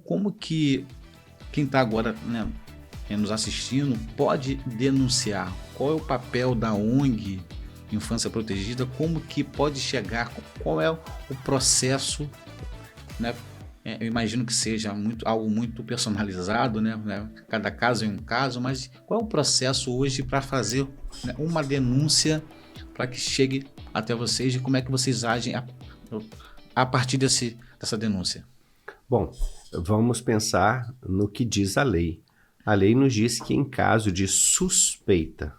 como que quem está agora, né, nos assistindo pode denunciar? Qual é o papel da ONG Infância Protegida? Como que pode chegar? Qual é o processo, né? Eu imagino que seja algo muito personalizado, né? Cada caso é um caso, mas qual é o processo hoje para fazer, né, uma denúncia para que chegue até vocês e como é que vocês agem a partir dessa denúncia? Bom, vamos pensar no que diz a lei. A lei nos diz que em caso de suspeita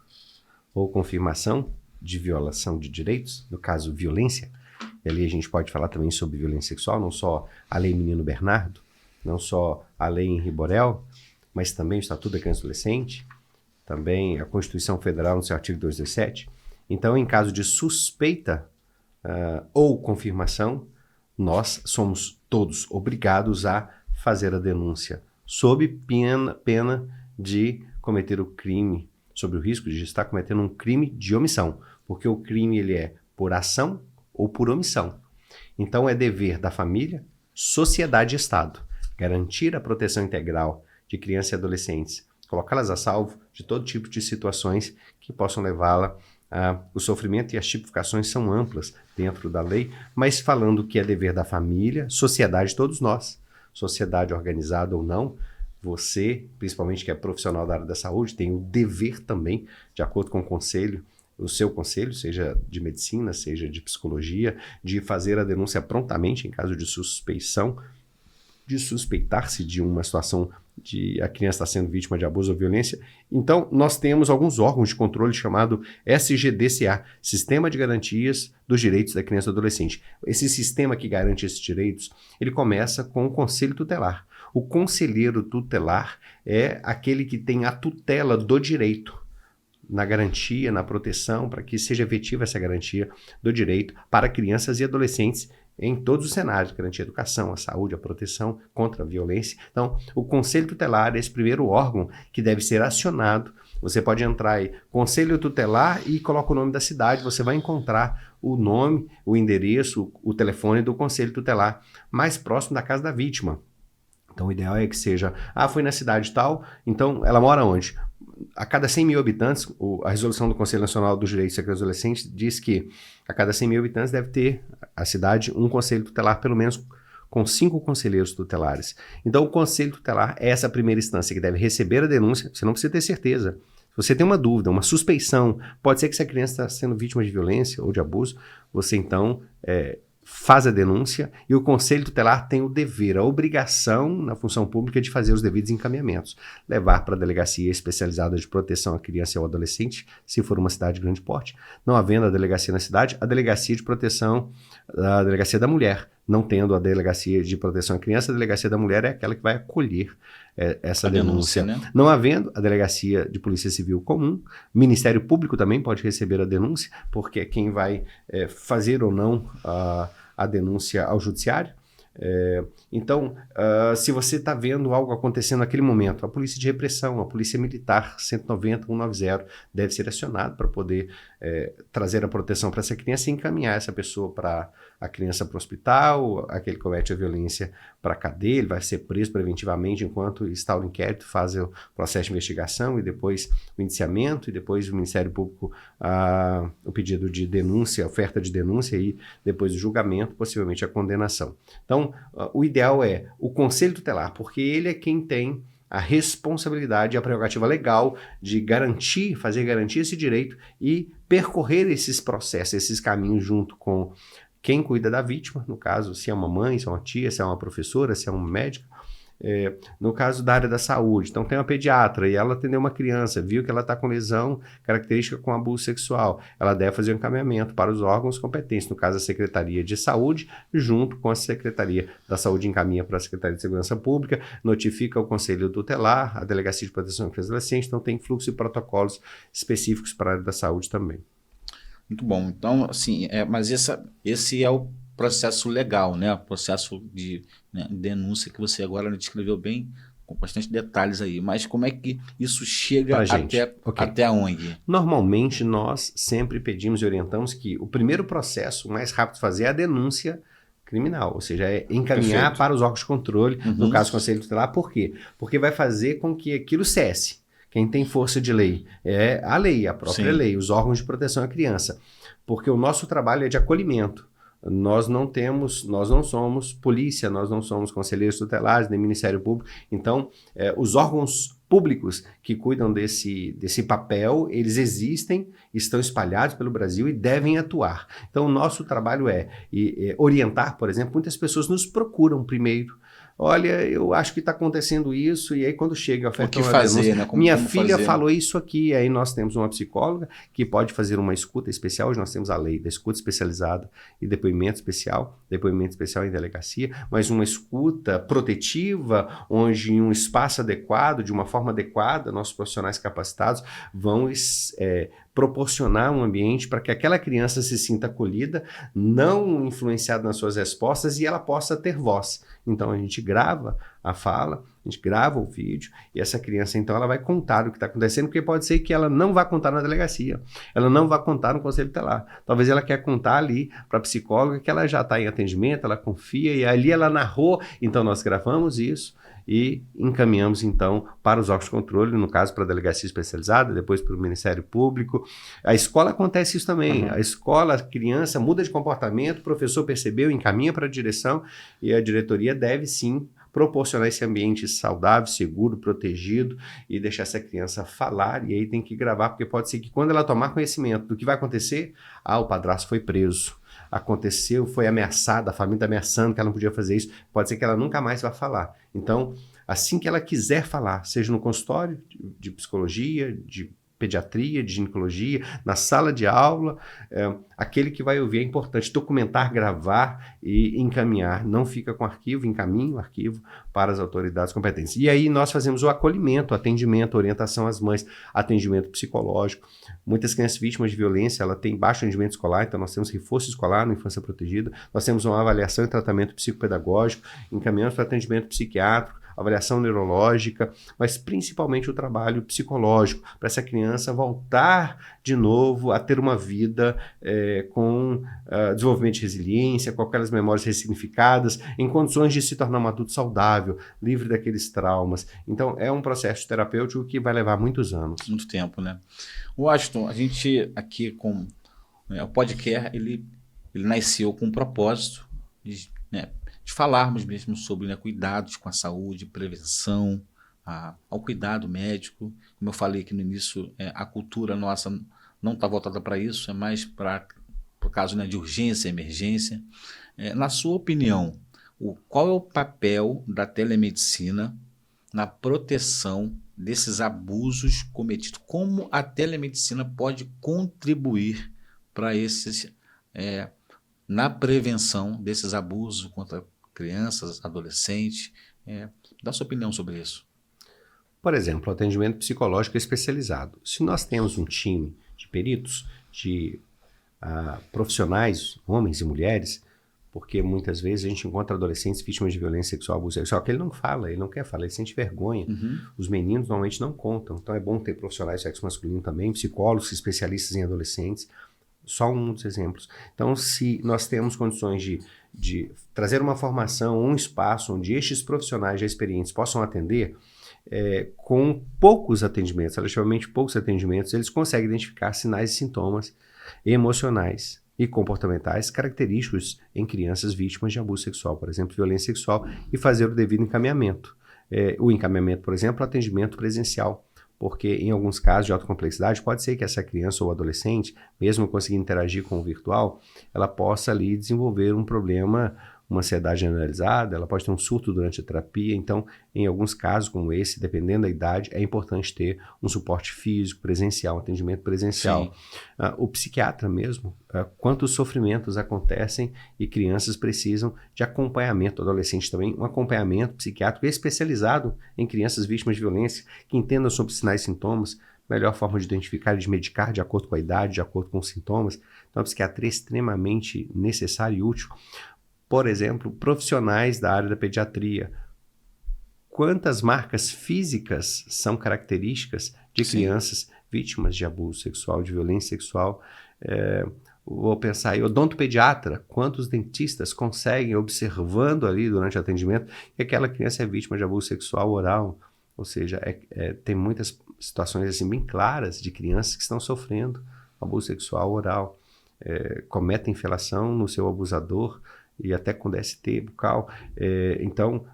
ou confirmação de violação de direitos, no caso violência, e ali a gente pode falar também sobre violência sexual, não só a lei Menino Bernardo, não só a lei Henri Borel, mas também o Estatuto da Criança e Adolescente, também a Constituição Federal no seu artigo 217. Então, em caso de suspeita ou confirmação, nós somos todos obrigados a fazer a denúncia, sob pena de cometer o crime, sob o risco de estar cometendo um crime de omissão, porque o crime ele é por ação ou por omissão. Então é dever da família, sociedade e Estado garantir a proteção integral de crianças e adolescentes, colocá-las a salvo de todo tipo de situações que possam levá-la o sofrimento, e as tipificações são amplas dentro da lei, mas falando que é dever da família, sociedade, todos nós, sociedade organizada ou não, você, principalmente que é profissional da área da saúde, tem o dever também, de acordo com o seu conselho, seja de medicina, seja de psicologia, de fazer a denúncia prontamente em caso de suspeição, de suspeitar-se de uma situação de a criança está sendo vítima de abuso ou violência. Então, nós temos alguns órgãos de controle chamado SGDCA, Sistema de Garantias dos Direitos da Criança e do Adolescente. Esse sistema que garante esses direitos, ele começa com o Conselho Tutelar. O conselheiro tutelar é aquele que tem a tutela do direito, na garantia, na proteção, para que seja efetiva essa garantia do direito para crianças e adolescentes em todos os cenários, garantir a educação, a saúde, a proteção contra a violência. Então, o Conselho Tutelar é esse primeiro órgão que deve ser acionado. Você pode entrar aí, Conselho Tutelar, e coloca o nome da cidade, você vai encontrar o nome, o endereço, o telefone do Conselho Tutelar mais próximo da casa da vítima. Então, o ideal é que seja, foi na cidade tal, então ela mora onde? A cada 100 mil habitantes, a resolução do Conselho Nacional dos Direitos da Criança e Adolescente diz que a cada 100 mil habitantes deve ter a cidade um conselho tutelar, pelo menos com 5 conselheiros tutelares. Então, o Conselho Tutelar é essa primeira instância que deve receber a denúncia. Você não precisa ter certeza. Se você tem uma dúvida, uma suspeição, pode ser que essa criança está sendo vítima de violência ou de abuso, você então faz a denúncia, e o Conselho Tutelar tem o dever, a obrigação na função pública de fazer os devidos encaminhamentos, levar para a delegacia especializada de proteção à criança e ao adolescente, se for uma cidade de grande porte. Não havendo a delegacia na cidade, a delegacia de proteção, a delegacia da mulher. Não tendo a delegacia de proteção à criança, a delegacia da mulher é aquela que vai acolher essa denúncia. Né? Não havendo a delegacia de polícia civil comum, Ministério Público também pode receber a denúncia, porque é quem vai fazer ou não a denúncia ao judiciário. Então, se você está vendo algo acontecendo naquele momento, a polícia de repressão, a polícia militar 190, 190 deve ser acionado para poder trazer a proteção para essa criança e encaminhar essa pessoa a criança para o hospital, aquele que comete a violência para a cadeia, ele vai ser preso preventivamente enquanto está o inquérito, faz o processo de investigação e depois o indiciamento, e depois o Ministério Público o pedido de denúncia, oferta de denúncia, e depois o julgamento, possivelmente a condenação. Então, o ideal é o Conselho Tutelar, porque ele é quem tem a responsabilidade e a prerrogativa legal de fazer garantir esse direito e percorrer esses processos, esses caminhos junto com quem cuida da vítima, no caso, se é uma mãe, se é uma tia, se é uma professora, se é uma médica. No caso da área da saúde, então tem uma pediatra e ela atendeu uma criança, viu que ela está com lesão característica com abuso sexual, ela deve fazer um encaminhamento para os órgãos competentes, no caso a Secretaria de Saúde, junto com a Secretaria da Saúde encaminha para a Secretaria de Segurança Pública, notifica o Conselho Tutelar, a Delegacia de Proteção à Criança e Adolescente, então tem fluxo e protocolos específicos para a área da saúde também. Muito bom, então assim, mas esse é o processo legal, né? O processo de denúncia que você agora descreveu bem, com bastante detalhes aí. Mas como é que isso chega até a ONG? Normalmente, nós sempre pedimos e orientamos que o primeiro processo, o mais rápido de fazer, é a denúncia criminal, ou seja, é encaminhar Perfeito. para os órgãos de controle, no Uhum. caso, o Conselho Tutelar. Por quê? Porque vai fazer com que aquilo cesse. Quem tem força de lei é a lei, a própria Sim. lei, os órgãos de proteção à criança. Porque o nosso trabalho é de acolhimento. Nós não somos polícia, nós não somos conselheiros tutelares, nem Ministério Público. Então, os órgãos públicos que cuidam desse papel, eles existem, estão espalhados pelo Brasil e devem atuar. Então, o nosso trabalho é orientar, por exemplo, muitas pessoas nos procuram primeiro. Olha, eu acho que está acontecendo isso, e aí quando chega a oferta, O que fazer, denúncia, né? minha Como filha fazer? falou isso aqui, aí nós temos uma psicóloga que pode fazer uma escuta especial. Hoje nós temos a lei da escuta especializada e depoimento especial em delegacia, mas uma escuta protetiva, onde em um espaço adequado, de uma forma adequada, nossos profissionais capacitados vão proporcionar um ambiente para que aquela criança se sinta acolhida, não influenciada nas suas respostas, e ela possa ter voz. Então a gente grava a fala, a gente grava o vídeo, e essa criança então ela vai contar o que está acontecendo, porque pode ser que ela não vá contar na delegacia, ela não vá contar no conselho tutelar, talvez ela quer contar ali para a psicóloga que ela já está em atendimento, ela confia, e ali ela narrou. Então nós gravamos isso e encaminhamos então para os órgãos de controle, no caso para a delegacia especializada, depois para o Ministério Público. A escola acontece isso também. A escola, a criança muda de comportamento, o professor percebeu, encaminha para a direção, e a diretoria deve sim proporcionar esse ambiente saudável, seguro, protegido, e deixar essa criança falar. E aí tem que gravar, porque pode ser que quando ela tomar conhecimento do que vai acontecer, o padrasto foi preso, aconteceu, foi ameaçada, a família está ameaçando que ela não podia fazer isso, pode ser que ela nunca mais vá falar. Então, assim que ela quiser falar, seja no consultório de psicologia, de pediatria, de ginecologia, na sala de aula, aquele que vai ouvir, é importante documentar, gravar e encaminhar. Não fica com arquivo, encaminha o arquivo para as autoridades competentes. E aí nós fazemos o acolhimento, atendimento, orientação às mães, atendimento psicológico. Muitas crianças vítimas de violência, ela tem baixo rendimento escolar, então nós temos reforço escolar na infância protegida, nós temos uma avaliação e tratamento psicopedagógico, encaminhamos para atendimento psiquiátrico, avaliação neurológica, mas principalmente o trabalho psicológico, para essa criança voltar de novo a ter uma vida com desenvolvimento de resiliência, com aquelas memórias ressignificadas, em condições de se tornar um adulto saudável, livre daqueles traumas. Então, é um processo terapêutico que vai levar muitos anos. Muito tempo, né? Washington, a gente aqui com o podcast, ele nasceu com um propósito de falarmos mesmo sobre cuidados com a saúde, prevenção, ao cuidado médico. Como eu falei aqui no início, a cultura nossa não está voltada para isso, é mais para o caso de urgência, emergência. Na sua opinião, qual é o papel da telemedicina na proteção desses abusos cometidos? Como a telemedicina pode contribuir para esses, na prevenção desses abusos contra crianças, adolescentes? Dá sua opinião sobre isso. Por exemplo, o atendimento psicológico especializado. Se nós temos um time de peritos, de profissionais, homens e mulheres, porque muitas vezes a gente encontra adolescentes vítimas de violência sexual, abuso sexual, que ele não fala, ele não quer falar, ele sente vergonha. Os meninos normalmente não contam, então é bom ter profissionais de sexo masculino também, psicólogos, especialistas em adolescentes, só um dos exemplos. Então, se nós temos condições de trazer uma formação, um espaço onde estes profissionais já experientes possam atender, com poucos atendimentos, relativamente poucos atendimentos, eles conseguem identificar sinais e sintomas emocionais e comportamentais característicos em crianças vítimas de abuso sexual, por exemplo, violência sexual, e fazer o devido encaminhamento. O encaminhamento, por exemplo, atendimento presencial, porque em alguns casos de alta complexidade pode ser que essa criança ou adolescente, mesmo conseguindo interagir com o virtual, ela possa ali desenvolver um problema, uma ansiedade generalizada, ela pode ter um surto durante a terapia. Então, em alguns casos como esse, dependendo da idade, é importante ter um suporte físico, presencial, um atendimento presencial. O psiquiatra mesmo, quantos sofrimentos acontecem e crianças precisam de acompanhamento, adolescentes também, um acompanhamento psiquiátrico especializado em crianças vítimas de violência, que entendam sobre sinais e sintomas, melhor forma de identificar e de medicar de acordo com a idade, de acordo com os sintomas. Então, a psiquiatria é extremamente necessária e útil. Por exemplo, profissionais da área da pediatria. Quantas marcas físicas são características de crianças vítimas de abuso sexual, de violência sexual? vou pensar aí, odontopediatra, quantos dentistas conseguem, observando ali durante o atendimento, que aquela criança é vítima de abuso sexual oral? Ou seja, tem muitas situações assim bem claras de crianças que estão sofrendo abuso sexual oral, cometem felação no seu abusador e até com DST bucal. Então,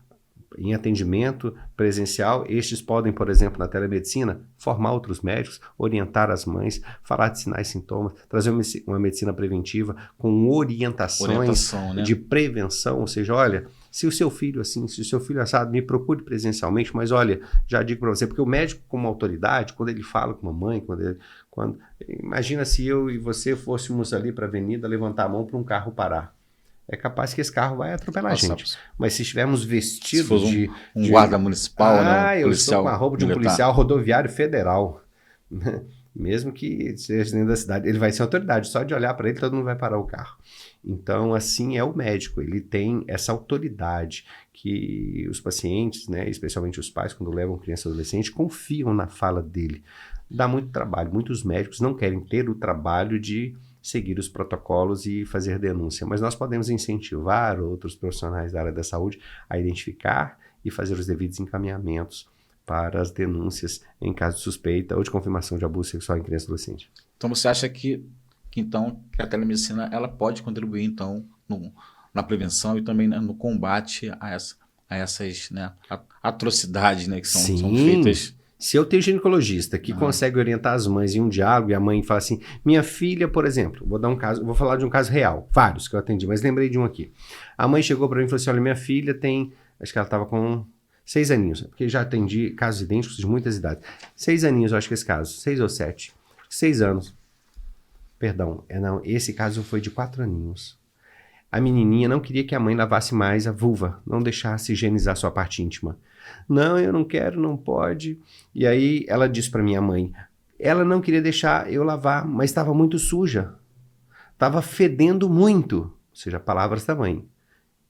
em atendimento presencial, estes podem, por exemplo, na telemedicina, formar outros médicos, orientar as mães, falar de sinais e sintomas, trazer uma medicina preventiva com orientações né? de prevenção, ou seja, olha, se o seu filho assim, se o seu filho assado, me procure presencialmente, mas olha, já digo para você, porque o médico como autoridade, quando ele fala com a mãe, imagina se eu e você fôssemos ali para a avenida levantar a mão para um carro parar. É capaz que esse carro vai atropelar a gente. Mas se estivermos vestidos se um guarda municipal, né? Eu estou com a roupa de um policial rodoviário federal. Mesmo que seja dentro da cidade, ele vai ser autoridade. Só de olhar para ele, todo mundo vai parar o carro. Então, assim é o médico. Ele tem essa autoridade que os pacientes, né, especialmente os pais, quando levam criança ou adolescente, confiam na fala dele. Dá muito trabalho. Muitos médicos não querem ter o trabalho de seguir os protocolos e fazer denúncia. Mas nós podemos incentivar outros profissionais da área da saúde a identificar e fazer os devidos encaminhamentos para as denúncias em caso de suspeita ou de confirmação de abuso sexual em criança e adolescente. Então você acha que a telemedicina ela pode contribuir então na prevenção e também, né, no combate a essas, né, atrocidades, né, que são feitas? Se eu tenho ginecologista que consegue orientar as mães em um diálogo e a mãe fala assim, minha filha, por exemplo, vou falar de um caso real, vários que eu atendi, mas lembrei de um aqui. A mãe chegou para mim e falou assim, olha, minha filha tem, acho que ela estava com 6 aninhos, porque já atendi casos idênticos de muitas idades. 6 aninhos, eu acho que esse caso, 6 ou 7, 6 anos. Perdão, não, esse caso foi de 4 aninhos. A menininha não queria que a mãe lavasse mais a vulva, não deixasse higienizar sua parte íntima. Não, eu não quero, não pode. E aí ela disse para minha mãe, ela não queria deixar eu lavar, mas estava muito suja. Estava fedendo muito. Ou seja, palavras da mãe.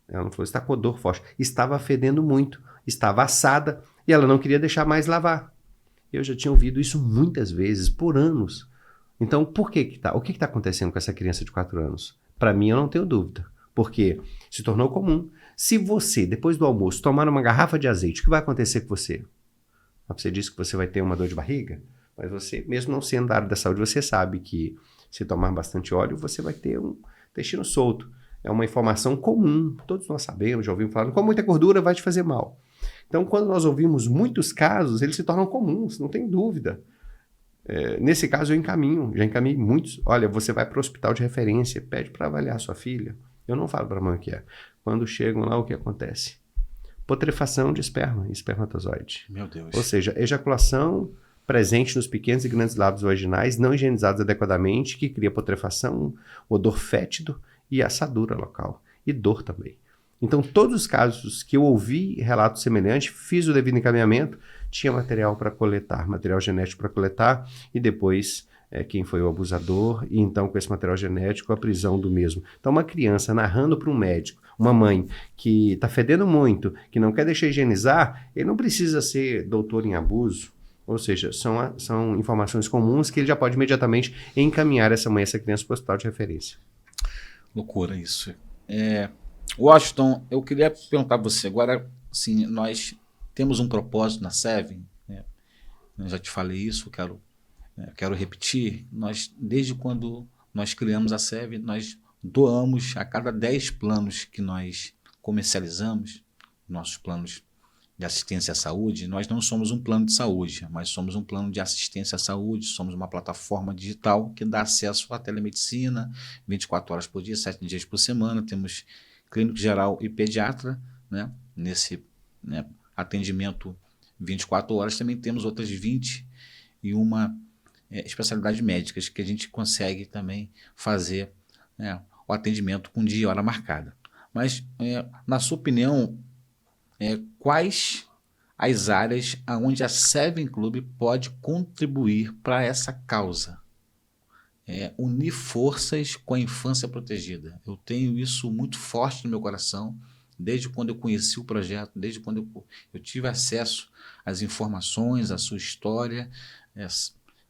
Ela não falou, está com odor forte. Estava fedendo muito, estava assada e ela não queria deixar mais lavar. Eu já tinha ouvido isso muitas vezes, por anos. Então, por que que tá? O que está acontecendo com essa criança de 4 anos? Para mim, eu não tenho dúvida. Porque se tornou comum. Se você, depois do almoço, tomar uma garrafa de azeite, o que vai acontecer com você? Você disse que você vai ter uma dor de barriga, mas você, mesmo não sendo da área da saúde, você sabe que se tomar bastante óleo, você vai ter um intestino solto. É uma informação comum. Todos nós sabemos, já ouvimos falar, com muita gordura vai te fazer mal. Então, quando nós ouvimos muitos casos, eles se tornam comuns, não tem dúvida. Nesse caso, já encaminhei muitos. Olha, você vai para o hospital de referência, pede para avaliar sua filha. Eu não falo para a mãe o que é. Quando chegam lá, o que acontece? Putrefação de esperma e espermatozoide. Meu Deus. Ou seja, ejaculação presente nos pequenos e grandes lábios vaginais, não higienizados adequadamente, que cria putrefação, odor fétido e assadura local. E dor também. Então, todos os casos que eu ouvi relatos semelhantes, fiz o devido encaminhamento, tinha material para coletar, material genético para coletar, e depois quem foi o abusador, e então com esse material genético a prisão do mesmo. Então uma criança narrando para um médico, uma mãe que está fedendo muito, que não quer deixar higienizar, ele não precisa ser doutor em abuso, ou seja, são informações comuns que ele já pode imediatamente encaminhar essa mãe, essa criança para o hospital de referência. Loucura isso. Washington, eu queria perguntar para você, agora, assim, nós temos um propósito na Seven, né? Eu já te falei isso, quero repetir, desde quando nós criamos a Seven, nós doamos a cada 10 planos que nós comercializamos, nossos planos de assistência à saúde, nós não somos um plano de saúde, mas somos um plano de assistência à saúde, somos uma plataforma digital que dá acesso à telemedicina 24 horas por dia, 7 dias por semana, temos clínico geral e pediatra, né, nesse, né, atendimento 24 horas, também temos outras 21 especialidades médicas que a gente consegue também fazer, né, o atendimento com dia e hora marcada. Mas, na sua opinião, quais as áreas onde a Seven Club pode contribuir para essa causa? Unir forças com a infância protegida. Eu tenho isso muito forte no meu coração, desde quando eu conheci o projeto, desde quando eu tive acesso às informações, à sua história.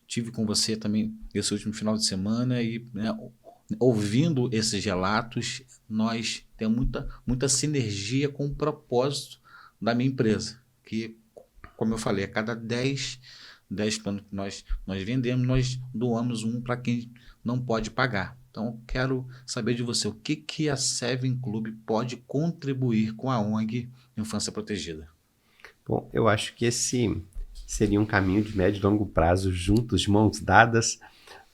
Tive com você também esse último final de semana e, né, ouvindo esses relatos, nós temos muita sinergia com o propósito da minha empresa, que, como eu falei, a cada 10 planos que nós vendemos, nós doamos um para quem não pode pagar. Então, eu quero saber de você, o que a Seven Club pode contribuir com a ONG Infância Protegida? Bom, eu acho que esse seria um caminho de médio e longo prazo, juntos, de mãos dadas,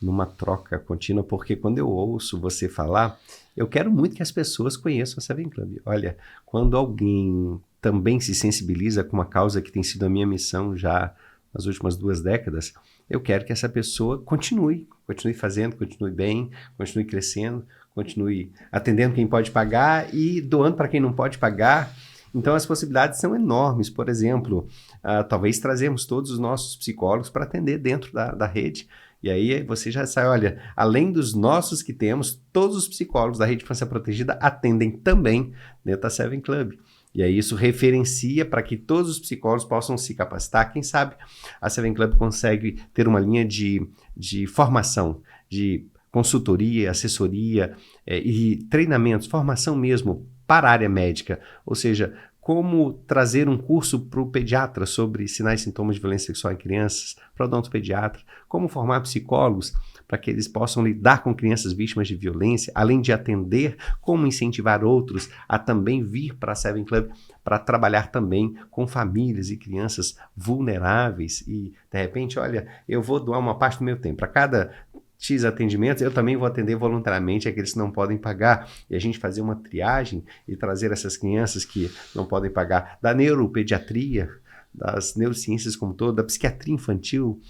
numa troca contínua, porque quando eu ouço você falar, eu quero muito que as pessoas conheçam a Seven Club. Olha, quando alguém também se sensibiliza com uma causa que tem sido a minha missão já nas últimas 2 décadas, eu quero que essa pessoa continue fazendo, continue bem, continue crescendo, continue atendendo quem pode pagar e doando para quem não pode pagar. Então as possibilidades são enormes. Por exemplo, talvez trazemos todos os nossos psicólogos para atender dentro da rede. E aí você já sabe, olha, além dos nossos que temos, todos os psicólogos da Rede Infância Protegida atendem também dentro da Seven Club. E aí isso referencia para que todos os psicólogos possam se capacitar. Quem sabe a Seven Club consegue ter uma linha de formação, de consultoria, assessoria e treinamentos, formação mesmo para a área médica. Ou seja, como trazer um curso para o pediatra sobre sinais e sintomas de violência sexual em crianças, para o odontopediatra, como formar psicólogos para que eles possam lidar com crianças vítimas de violência, além de atender, como incentivar outros a também vir para a Seven Club para trabalhar também com famílias e crianças vulneráveis e, de repente, olha, eu vou doar uma parte do meu tempo. Para cada X atendimentos, eu também vou atender voluntariamente aqueles que não podem pagar. E a gente fazer uma triagem e trazer essas crianças que não podem pagar da neuropediatria, das neurociências como todo, da psiquiatria infantil.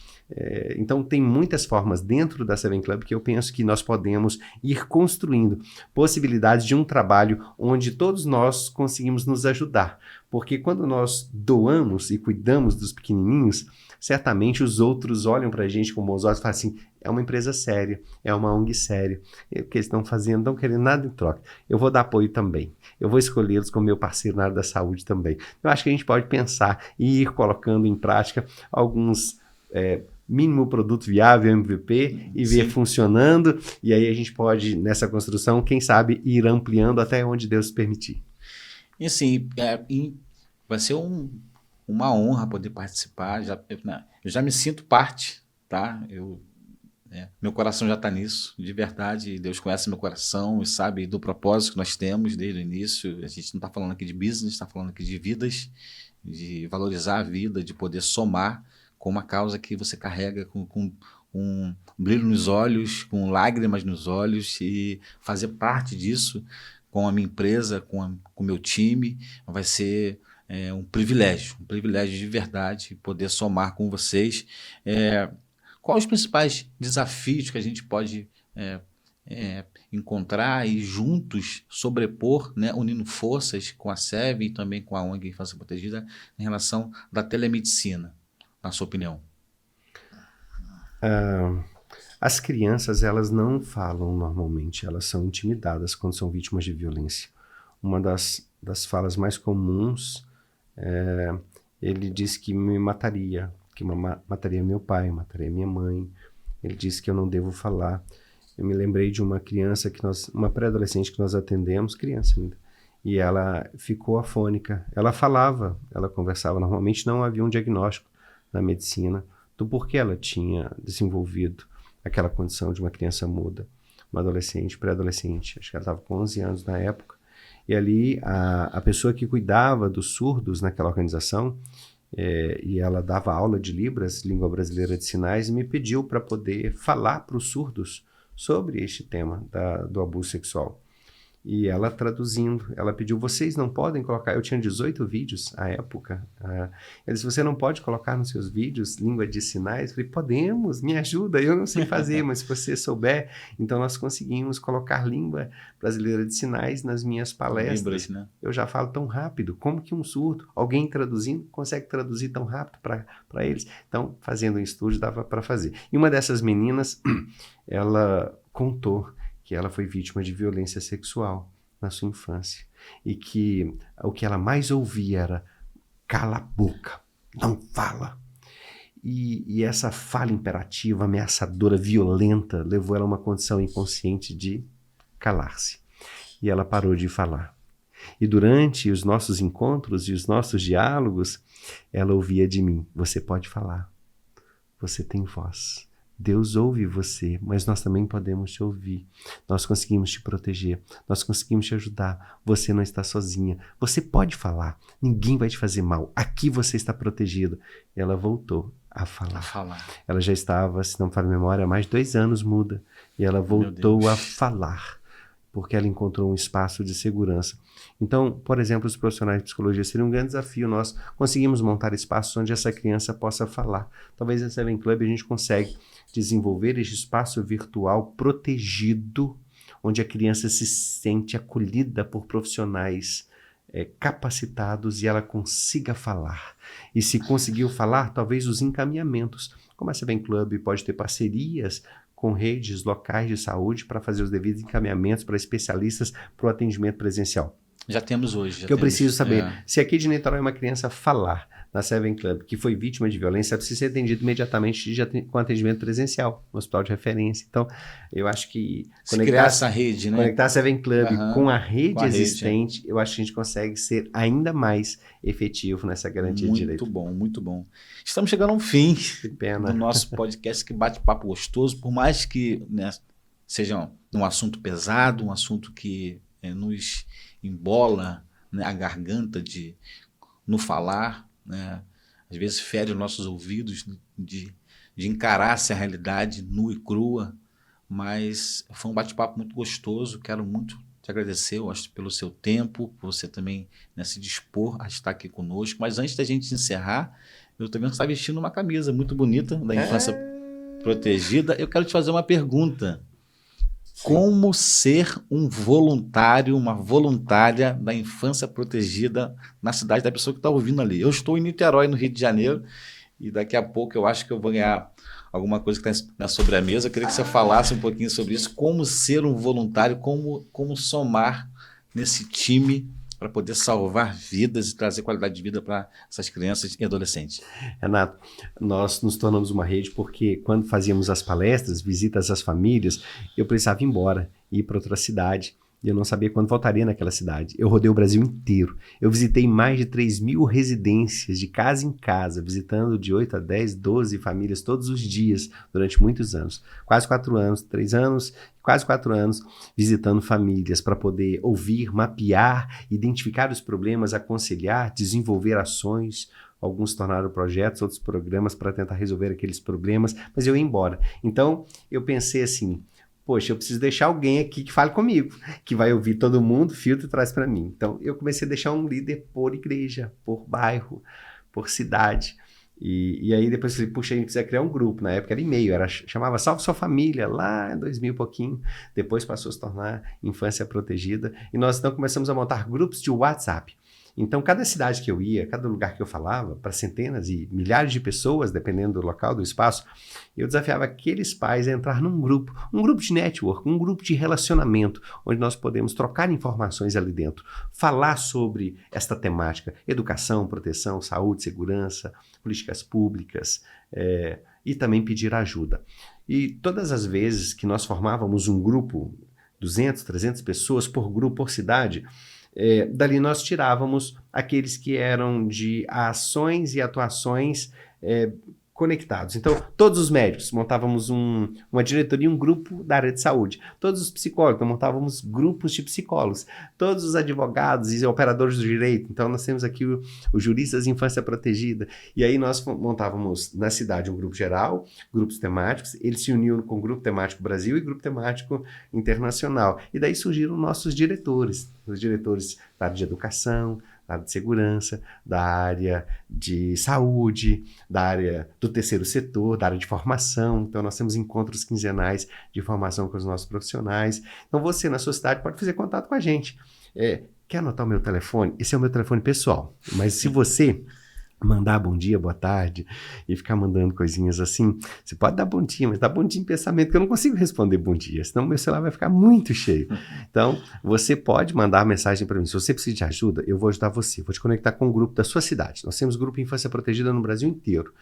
Então tem muitas formas dentro da Seven Club que eu penso que nós podemos ir construindo possibilidades de um trabalho onde todos nós conseguimos nos ajudar. Porque quando nós doamos e cuidamos dos pequenininhos, certamente os outros olham para a gente com bons olhos e falam assim, é uma empresa séria, é uma ONG séria, o que eles estão fazendo, não estão querendo nada em troca. Eu vou dar apoio também, eu vou escolhê-los como meu parceiro na área da saúde também. Eu acho que a gente pode pensar e ir colocando em prática alguns mínimo produto viável, MVP, e ver funcionando, e aí a gente pode, nessa construção, quem sabe, ir ampliando até onde Deus permitir. E assim, vai ser uma honra poder participar, eu já me sinto parte, tá? Meu coração já está nisso, de verdade. Deus conhece meu coração e sabe do propósito que nós temos desde o início. A gente não está falando aqui de business, está falando aqui de vidas, de valorizar a vida, de poder somar com uma causa que você carrega com um brilho nos olhos, com lágrimas nos olhos, e fazer parte disso com a minha empresa, com o meu time, vai ser um privilégio de verdade poder somar com vocês. Quais os principais desafios que a gente pode encontrar e juntos sobrepor, né, unindo forças com a SEV e também com a ONG Infância Protegida em relação da telemedicina, na sua opinião? As crianças, elas não falam normalmente, elas são intimidadas quando são vítimas de violência. Uma das falas mais comuns ele disse que me mataria, que mataria meu pai, mataria minha mãe. Ele disse que eu não devo falar. Eu me lembrei de uma criança uma pré-adolescente que nós atendemos, criança ainda, e ela ficou afônica. Ela falava, ela conversava normalmente, não havia um diagnóstico na medicina do porquê ela tinha desenvolvido aquela condição de uma criança muda, uma adolescente, pré-adolescente, acho que ela estava com 11 anos na época, e ali a pessoa que cuidava dos surdos naquela organização, e ela dava aula de Libras, Língua Brasileira de Sinais, e me pediu para poder falar para os surdos sobre este tema do abuso sexual. E ela traduzindo, ela pediu, vocês não podem colocar, eu tinha 18 vídeos à época, ela disse, você não pode colocar nos seus vídeos língua de sinais? Eu falei, podemos, me ajuda, eu não sei fazer, mas se você souber, então nós conseguimos colocar língua brasileira de sinais nas minhas palestras. Libras, né? Eu já falo tão rápido, como que um surdo, alguém traduzindo, consegue traduzir tão rápido para eles? Então, fazendo um estúdio, dava para fazer. E uma dessas meninas, ela contou que ela foi vítima de violência sexual na sua infância e que o que ela mais ouvia era cala a boca, não fala. E essa fala imperativa, ameaçadora, violenta, levou ela a uma condição inconsciente de calar-se. E ela parou de falar. E durante os nossos encontros e os nossos diálogos, ela ouvia de mim: você pode falar, você tem voz. Deus ouve você, mas nós também podemos te ouvir. Nós conseguimos te proteger, nós conseguimos te ajudar. Você não está sozinha, você pode falar, ninguém vai te fazer mal. Aqui você está protegido. E ela voltou a falar. Ela já estava, se não me falha a memória, há mais de 2 anos muda. E ela voltou a falar, porque ela encontrou um espaço de segurança. Então, por exemplo, os profissionais de psicologia, seria um grande desafio nós conseguimos montar espaços onde essa criança possa falar. Talvez na Seven Club a gente consegue desenvolver esse espaço virtual protegido, onde a criança se sente acolhida por profissionais capacitados e ela consiga falar. E se conseguiu falar, talvez os encaminhamentos. Como a Seven Club pode ter parcerias com redes locais de saúde para fazer os devidos encaminhamentos para especialistas para o atendimento presencial. Já temos hoje. Eu preciso saber, se aqui de Niterói uma criança falar na Seven Club que foi vítima de violência, precisa ser atendido imediatamente com atendimento presencial no hospital de referência. Então, eu acho que criar essa rede, né? Conectar a Seven Club com a rede existente, eu acho que a gente consegue ser ainda mais efetivo nessa garantia de direito. Muito bom, muito bom. Estamos chegando ao fim do nosso podcast, que bate-papo gostoso, por mais que, né, seja um assunto pesado, um assunto que nos embola, né, a garganta no falar, né? Às vezes fere os nossos ouvidos de encarar essa realidade nua e crua, mas foi um bate-papo muito gostoso. Quero muito te agradecer, eu acho, pelo seu tempo, por você também, né, se dispor a estar aqui conosco. Mas antes da gente encerrar, eu também está vestindo uma camisa muito bonita da Infância Protegida. Eu quero te fazer uma pergunta. Como ser um voluntário, uma voluntária da Infância Protegida na cidade da pessoa que está ouvindo ali? Eu estou em Niterói, no Rio de Janeiro, e daqui a pouco eu acho que eu vou ganhar alguma coisa que está sobre a mesa. Eu queria que você falasse um pouquinho sobre isso, como ser um voluntário, como somar nesse time para poder salvar vidas e trazer qualidade de vida para essas crianças e adolescentes. Renato, nós nos tornamos uma rede porque quando fazíamos as palestras, visitas às famílias, eu precisava ir embora, ir para outra cidade. E eu não sabia quando voltaria naquela cidade. Eu rodei o Brasil inteiro. Eu visitei mais de 3.000 residências, de casa em casa, visitando de 8 a 10, 12 famílias todos os dias, durante muitos anos. Quase 4 anos, 3 anos, quase 4 anos, visitando famílias para poder ouvir, mapear, identificar os problemas, aconselhar, desenvolver ações. Alguns tornaram projetos, outros programas para tentar resolver aqueles problemas, mas eu ia embora. Então, eu pensei assim: poxa, eu preciso deixar alguém aqui que fale comigo, que vai ouvir todo mundo, filtra e traz para mim. Então, eu comecei a deixar um líder por igreja, por bairro, por cidade. E aí depois eu falei, puxa, a gente precisa criar um grupo. Na época era e-mail, chamava Salve Sua Família, lá em 2000 e pouquinho. Depois passou a se tornar Infância Protegida. E nós então começamos a montar grupos de WhatsApp. Então, cada cidade que eu ia, cada lugar que eu falava, para centenas e milhares de pessoas, dependendo do local, do espaço, eu desafiava aqueles pais a entrar num grupo de network, um grupo de relacionamento, onde nós podemos trocar informações ali dentro, falar sobre esta temática, educação, proteção, saúde, segurança, políticas públicas, e também pedir ajuda. E todas as vezes que nós formávamos um grupo, 200, 300 pessoas por grupo, por cidade, dali nós tirávamos aqueles que eram de ações e atuações conectados. Então, todos os médicos montávamos uma diretoria, um grupo da área de saúde. Todos os psicólogos, então, montávamos grupos de psicólogos. Todos os advogados e operadores do direito. Então, nós temos aqui os juristas de infância protegida. E aí nós montávamos na cidade um grupo geral, grupos temáticos. Eles se uniam com o grupo temático Brasil e grupo temático internacional. E daí surgiram nossos diretores. Os diretores da área de educação, da área de segurança, da área de saúde, da área do terceiro setor, da área de formação. Então, nós temos encontros quinzenais de formação com os nossos profissionais. Então, você, na sua cidade, pode fazer contato com a gente. Quer anotar o meu telefone? Esse é o meu telefone pessoal. Mas se você mandar bom dia, boa tarde, e ficar mandando coisinhas assim. Você pode dar bom dia, mas dá bom dia em pensamento, que eu não consigo responder bom dia, senão meu celular vai ficar muito cheio. Então, você pode mandar mensagem para mim. Se você precisa de ajuda, eu vou ajudar você. Vou te conectar com o grupo da sua cidade. Nós temos grupo Infância Protegida no Brasil inteiro.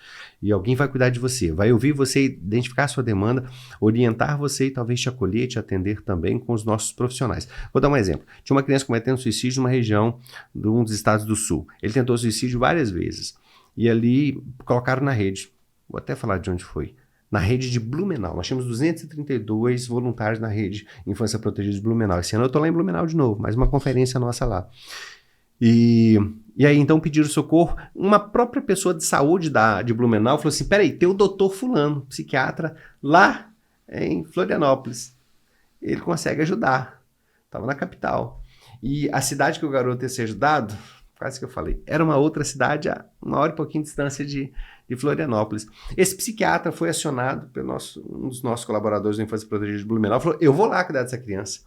E alguém vai cuidar de você, vai ouvir você, identificar a sua demanda, orientar você e talvez te acolher, te atender também com os nossos profissionais. Vou dar um exemplo. Tinha uma criança cometendo suicídio numa região de um dos estados do sul. Ele tentou suicídio várias vezes. E ali colocaram na rede, vou até falar de onde foi, na rede de Blumenau. Nós tínhamos 232 voluntários na rede Infância Protegida de Blumenau. Esse ano eu estou lá em Blumenau de novo, mais uma conferência nossa lá. E aí então pediram socorro. Uma própria pessoa de saúde de Blumenau falou assim, peraí, tem o doutor fulano, psiquiatra, lá em Florianópolis. Ele consegue ajudar. Estava na capital. E a cidade que o garoto ia ser ajudado... Quase que eu falei. Era uma outra cidade a 1 hora e pouquinho de distância de Florianópolis. Esse psiquiatra foi acionado pelo um dos nossos colaboradores da Infância Protegida de Blumenau. Falou, eu vou lá cuidar dessa criança.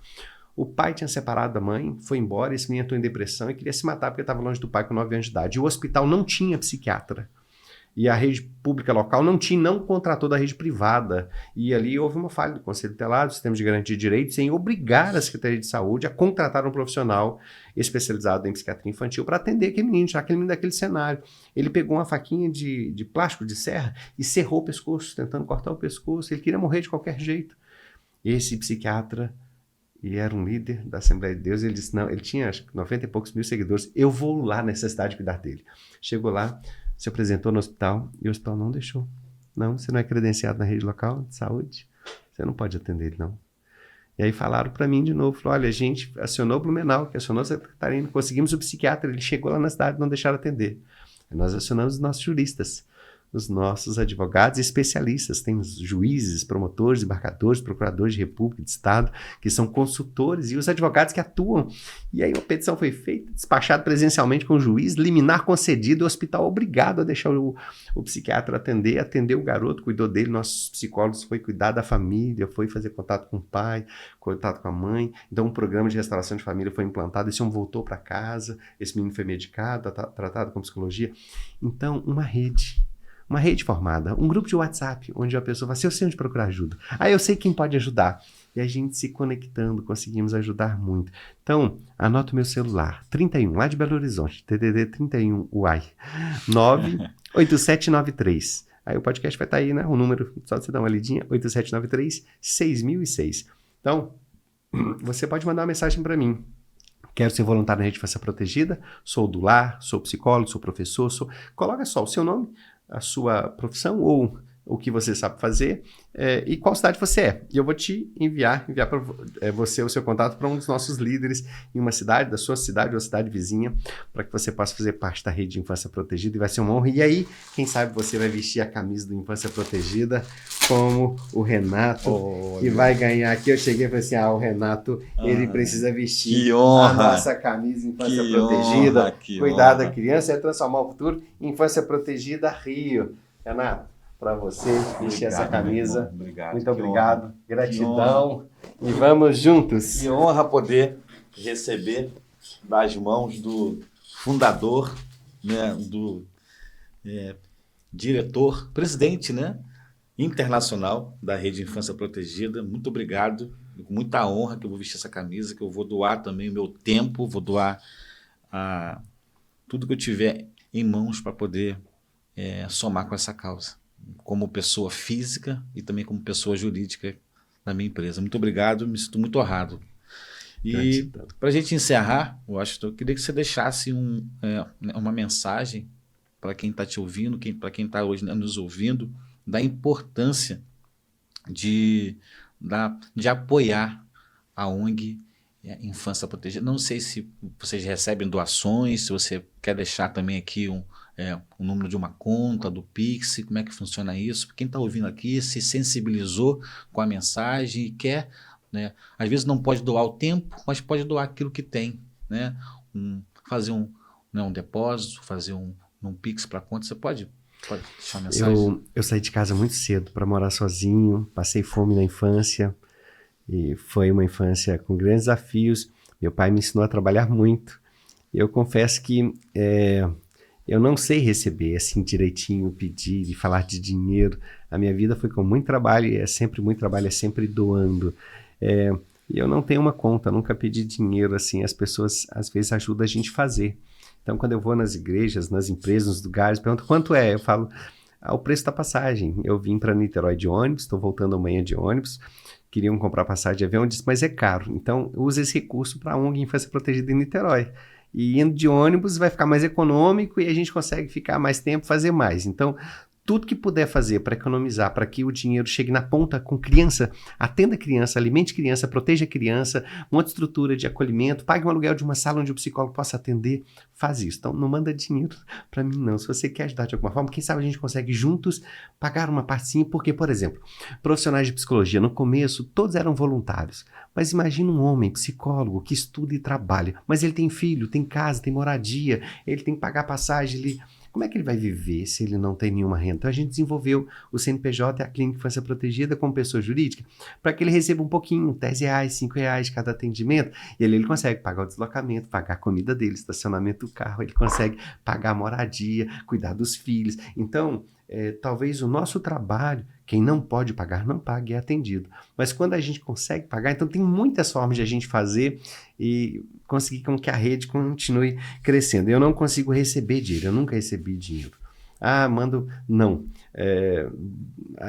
O pai tinha separado da mãe, foi embora, esse menino entrou em depressão e queria se matar porque estava longe do pai com 9 anos de idade. E o hospital não tinha psiquiatra. E a rede pública local não contratou da rede privada. E ali houve uma falha do Conselho Tutelar, do Sistema de Garantia de Direitos, em obrigar a Secretaria de Saúde a contratar um profissional especializado em psiquiatria infantil para atender aquele menino, já aquele menino daquele cenário. Ele pegou uma faquinha de plástico, de serra, e serrou o pescoço, tentando cortar o pescoço. Ele queria morrer de qualquer jeito. Esse psiquiatra, e era um líder da Assembleia de Deus, ele disse, não, ele tinha acho que 90 e poucos mil seguidores, eu vou lá nessa cidade cuidar dele. Chegou lá, se apresentou no hospital e o hospital não deixou. Não, você não é credenciado na rede local de saúde, você não pode atender ele, não. E aí falaram para mim de novo, olha, a gente acionou o Blumenau, que acionou a Secretaria, conseguimos o psiquiatra, ele chegou lá na cidade e não deixaram atender. Aí nós acionamos os nossos juristas, os nossos advogados e especialistas. Temos juízes, promotores, embargadores, procuradores de república, de estado, que são consultores, e os advogados que atuam. E aí uma petição foi feita, despachada presencialmente com o juiz, liminar concedido, o hospital obrigado a deixar o psiquiatra atender o garoto, cuidou dele, nossos psicólogos foi cuidar da família, foi fazer contato com o pai, contato com a mãe. Então um programa de restauração de família foi implantado, esse homem voltou para casa, esse menino foi medicado, tratado com psicologia. Então uma rede formada, um grupo de WhatsApp, onde a pessoa fala assim, eu sei onde procurar ajuda. Eu sei quem pode ajudar. E a gente se conectando, conseguimos ajudar muito. Então, anota o meu celular, 31, lá de Belo Horizonte, TDD 31 UAI, 98793. Aí o podcast vai estar aí, né? O número, só você dar uma lidinha, 8793-6006. Então, você pode mandar uma mensagem para mim. Quero ser voluntário na Rede Infância Protegida, sou do lar, sou psicólogo, sou professor, coloca só o seu nome, a sua profissão ou o que você sabe fazer e qual cidade você é. E eu vou te enviar para você o seu contato para um dos nossos líderes em uma cidade, da sua cidade ou cidade vizinha, para que você possa fazer parte da Rede Infância Protegida e vai ser uma honra. E aí, quem sabe você vai vestir a camisa do Infância Protegida como o Renato, que vai ganhar aqui. Eu cheguei e falei assim, o Renato, ele precisa vestir a nossa camisa Infância Protegida, cuidar da criança e transformar o futuro em Infância Protegida Rio. Renato, para você vestir essa camisa. Obrigado, muito obrigado. Gratidão. E vamos juntos. Que honra poder receber das mãos do fundador, né, do diretor, presidente, né, internacional da Rede Infância Protegida. Muito obrigado. Com muita honra que eu vou vestir essa camisa, que eu vou doar também o meu tempo, vou doar tudo que eu tiver em mãos para poder somar com essa causa, como pessoa física e também como pessoa jurídica da minha empresa. Muito obrigado, me sinto muito honrado. E para a gente encerrar, eu queria que você deixasse uma mensagem para quem está te ouvindo, para quem está hoje nos ouvindo, da importância de apoiar a ONG Infância Protegida. Não sei se vocês recebem doações, se você quer deixar também aqui o número de uma conta, do Pix, como é que funciona isso? Quem está ouvindo aqui se sensibilizou com a mensagem e quer, né, às vezes não pode doar o tempo, mas pode doar aquilo que tem, né? Fazer um depósito, fazer um Pix para a conta. Você pode deixar uma mensagem? Eu saí de casa muito cedo para morar sozinho, passei fome na infância e foi uma infância com grandes desafios. Meu pai me ensinou a trabalhar muito. Eu confesso que Eu não sei receber assim direitinho, pedir e falar de dinheiro. A minha vida foi com muito trabalho e é sempre muito trabalho, é sempre doando. E eu não tenho uma conta, nunca pedi dinheiro assim. As pessoas às vezes ajudam a gente a fazer. Então, quando eu vou nas igrejas, nas empresas, nos lugares, perguntam quanto é. Eu falo, o preço da passagem. Eu vim para Niterói de ônibus, estou voltando amanhã de ônibus. Queriam comprar passagem de avião, eu disse, mas é caro. Então, usa esse recurso para a ONG Infância Protegida em Niterói. E indo de ônibus vai ficar mais econômico e a gente consegue ficar mais tempo, fazer mais. Então, tudo que puder fazer para economizar, para que o dinheiro chegue na ponta com criança, atenda criança, alimente criança, proteja criança, monte estrutura de acolhimento, pague um aluguel de uma sala onde o psicólogo possa atender, faz isso. Então, não manda dinheiro para mim, não. Se você quer ajudar de alguma forma, quem sabe a gente consegue juntos pagar uma partezinha, porque, por exemplo, profissionais de psicologia, no começo, todos eram voluntários. Mas imagina um homem, psicólogo, que estuda e trabalha, mas ele tem filho, tem casa, tem moradia, ele tem que pagar passagem, como é que ele vai viver se ele não tem nenhuma renda? Então a gente desenvolveu o CNPJ e a Clínica Infância Protegida como pessoa jurídica para que ele receba um pouquinho, R$10, R$5 cada atendimento, e ele consegue pagar o deslocamento, pagar a comida dele, estacionamento do carro, ele consegue pagar a moradia, cuidar dos filhos. Então, talvez o nosso trabalho, quem não pode pagar, não pague, é atendido. Mas quando a gente consegue pagar, então tem muitas formas de a gente fazer e conseguir com que a rede continue crescendo. Eu não consigo receber dinheiro, eu nunca recebi dinheiro. Mando... Não.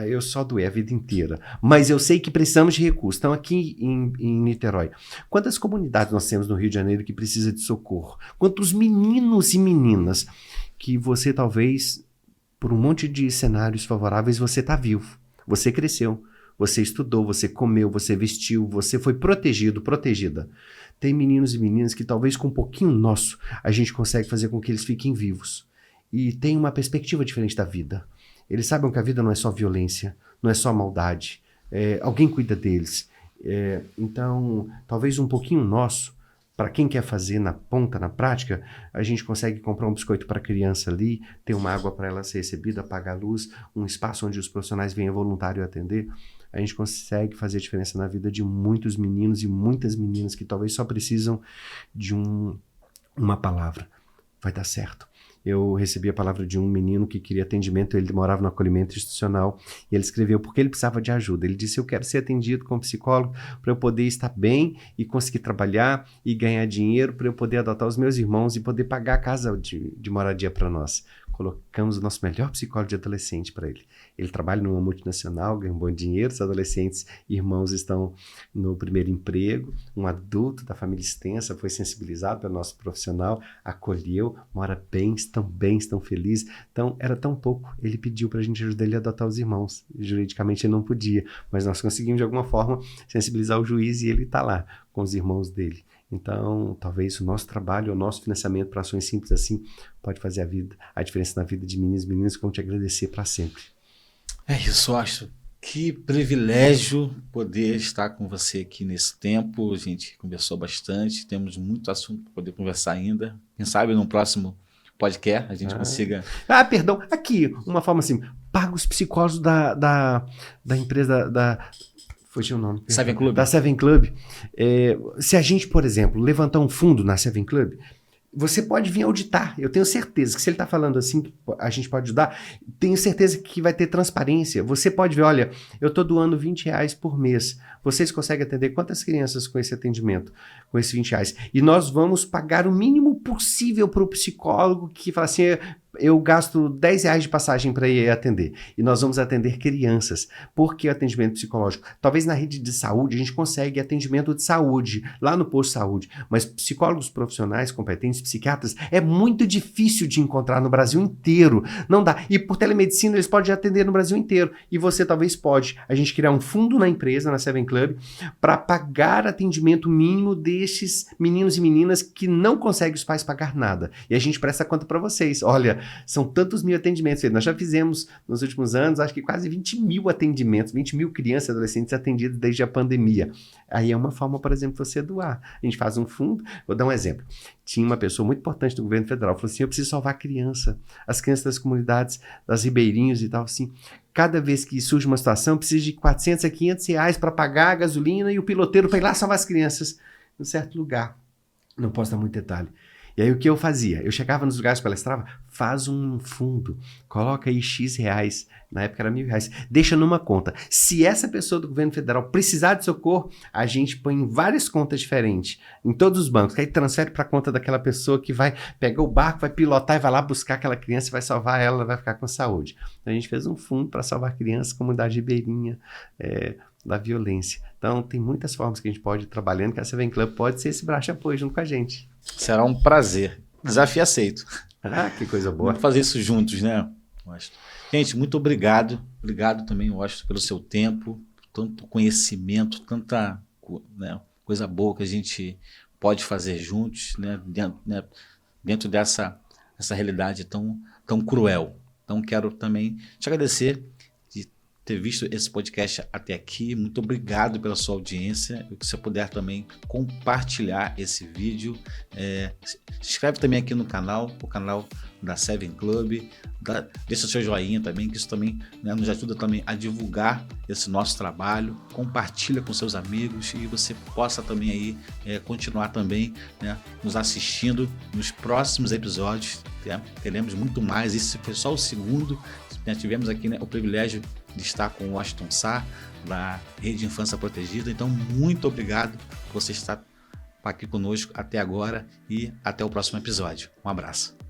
Eu só doei a vida inteira. Mas eu sei que precisamos de recursos. Então, aqui em Niterói, quantas comunidades nós temos no Rio de Janeiro que precisa de socorro? Quantos meninos e meninas que você talvez... Por um monte de cenários favoráveis, você está vivo, você cresceu, você estudou, você comeu, você vestiu, você foi protegido, protegida. Tem meninos e meninas que talvez com um pouquinho nosso, a gente consegue fazer com que eles fiquem vivos. E tem uma perspectiva diferente da vida. Eles sabem que a vida não é só violência, não é só maldade. Alguém cuida deles. Então, talvez um pouquinho nosso, para quem quer fazer na ponta, na prática, a gente consegue comprar um biscoito para a criança ali, ter uma água para ela ser recebida, apagar a luz, um espaço onde os profissionais venham voluntário atender. A gente consegue fazer a diferença na vida de muitos meninos e muitas meninas que talvez só precisam de uma palavra. Vai dar certo. Eu recebi a palavra de um menino que queria atendimento, ele morava no acolhimento institucional, e ele escreveu porque ele precisava de ajuda. Ele disse, eu quero ser atendido como psicólogo para eu poder estar bem e conseguir trabalhar e ganhar dinheiro para eu poder adotar os meus irmãos e poder pagar a casa de moradia para nós. Colocamos o nosso melhor psicólogo de adolescente para ele. Ele trabalha numa multinacional, ganha um bom dinheiro, os adolescentes, irmãos estão no primeiro emprego, um adulto da família extensa foi sensibilizado pelo nosso profissional, acolheu, mora bem, estão felizes. Então, era tão pouco, ele pediu para a gente ajudar ele a adotar os irmãos. Juridicamente ele não podia, mas nós conseguimos de alguma forma sensibilizar o juiz e ele está lá com os irmãos dele. Então, talvez o nosso trabalho, o nosso financiamento para ações simples assim, pode fazer a diferença na vida de meninos e meninas que vão te agradecer para sempre. É isso, acho. Que privilégio poder estar com você aqui nesse tempo. A gente conversou bastante, temos muito assunto para poder conversar ainda. Quem sabe no próximo podcast a gente consiga... Perdão, aqui, uma forma assim, paga os psicólogos da empresa fugiu o nome. Seven Club. Da Seven Club. Se a gente, por exemplo, levantar um fundo na Seven Club, você pode vir auditar. Eu tenho certeza que se ele está falando assim, a gente pode ajudar, tenho certeza que vai ter transparência. Você pode ver, olha, eu estou doando R$20 por mês. Vocês conseguem atender quantas crianças com esse atendimento, com esses R$20? E nós vamos pagar o mínimo possível para o psicólogo que fala assim, eu gasto R$10 de passagem para ir atender. E nós vamos atender crianças. Por que atendimento psicológico? Talvez na rede de saúde a gente consegue atendimento de saúde, lá no posto de saúde. Mas psicólogos profissionais competentes, psiquiatras, é muito difícil de encontrar no Brasil inteiro. Não dá. E por telemedicina eles podem atender no Brasil inteiro. E você talvez pode. A gente criar um fundo na empresa, na Seven Club, para pagar atendimento mínimo destes meninos e meninas que não conseguem os pais pagar nada. E a gente presta conta para vocês. Olha, são tantos mil atendimentos. Nós já fizemos, nos últimos anos, acho que quase 20 mil atendimentos, 20 mil crianças e adolescentes atendidos desde a pandemia. Aí é uma forma, por exemplo, você doar. A gente faz um fundo. Vou dar um exemplo. Tinha uma pessoa muito importante do governo federal, falou assim, eu preciso salvar a criança, as crianças das comunidades, das ribeirinhos e tal, assim. Cada vez que surge uma situação, precisa de 400 a 500 reais para pagar a gasolina e o piloteiro para ir lá salvar as crianças em um certo lugar. Não posso dar muito detalhe. E aí o que eu fazia? Eu chegava nos lugares, palestrava, faz um fundo, coloca aí X reais, na época era R$1.000, deixa numa conta. Se essa pessoa do governo federal precisar de socorro, a gente põe em várias contas diferentes, em todos os bancos, que aí transfere para a conta daquela pessoa que vai pegar o barco, vai pilotar e vai lá buscar aquela criança e vai salvar ela, ela vai ficar com saúde. Então a gente fez um fundo para salvar crianças, comunidade ribeirinha, da violência. Então tem muitas formas que a gente pode ir trabalhando, que a Seven Club pode ser esse braço de apoio junto com a gente. Será um prazer. Desafio aceito. Ah, que coisa boa. Vamos fazer isso juntos, né, Washington? Gente, muito obrigado. Obrigado também, Washington, pelo seu tempo, tanto conhecimento, tanta, né, coisa boa que a gente pode fazer juntos, né, dentro dessa realidade tão cruel. Então, quero também te agradecer de ter visto esse podcast até aqui. Muito obrigado pela sua audiência. Se você puder também compartilhar esse vídeo, se inscreve também aqui no canal, o canal da Seven Club, deixa o seu joinha também, que isso também, né, nos ajuda também a divulgar esse nosso trabalho. Compartilha com seus amigos e você possa também aí continuar também, né, nos assistindo nos próximos episódios. Teremos muito mais. Esse foi só o segundo. Tivemos aqui, né, o privilégio de estar com o Washington Sá, da Rede Infância Protegida. Então, muito obrigado por você estar aqui conosco até agora e até o próximo episódio. Um abraço.